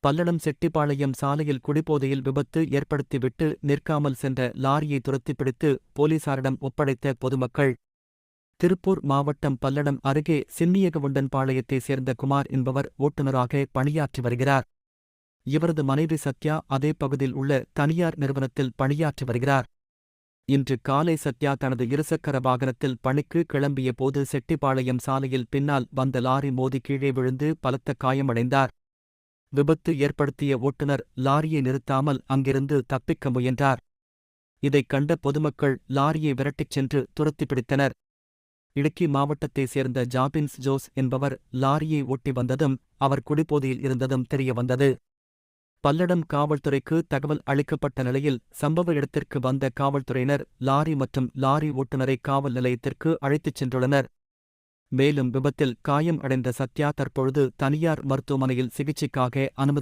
பல்லடம் செட்டிப்பாளையம் சாலையில் குடிபோதையில் விபத்து ஏற்படுத்திவிட்டு நிற்காமல் சென்ற லாரியை துரத்திப் பிடித்து போலீசாரிடம் ஒப்படைத்த பொதுமக்கள். திருப்பூர் மாவட்டம் பல்லடம் அருகே சின்னியகவுண்டன்பாளையத்தைச் சேர்ந்த குமார் என்பவர் ஓட்டுநராக பணியாற்றி வருகிறார். இவரது மனைவி சத்யா அதே பகுதியில் உள்ள தனியார் நிறுவனத்தில் பணியாற்றி வருகிறார். இன்று காலை சத்யா தனது இருசக்கர வாகனத்தில் பணிக்கு கிளம்பிய போது செட்டிப்பாளையம் சாலையில் பின்னால் வந்த லாரி மோதி கீழே விழுந்து பலத்த காயமடைந்தார். விபத்து ஏற்படுத்திய ஓட்டுநர் லாரியை நிறுத்தாமல் அங்கிருந்து தப்பிக்க முயன்றார். இதைக் கண்ட பொதுமக்கள் லாரியை விரட்டிச் சென்று துரத்தி பிடித்தனர். இடுக்கி மாவட்டத்தைச் சேர்ந்த ஜாபின்ஸ் ஜோஸ் என்பவர் லாரியை ஓட்டி வந்ததும் அவர் குடிபோதையில் இருந்ததும் தெரியவந்தது. பல்லடம் காவல்துறைக்கு தகவல் அளிக்கப்பட்ட நிலையில் சம்பவ இடத்திற்கு வந்த காவல்துறையினர் லாரி மற்றும் லாரி ஓட்டுநரை காவல் நிலையத்திற்கு அழைத்துச் சென்றுள்ளனர். மேலும் விபத்தில் காயம் அடைந்த சத்யா தற்பொழுது தனியார் மருத்துவமனையில் சிகிச்சைக்காக அனுமதி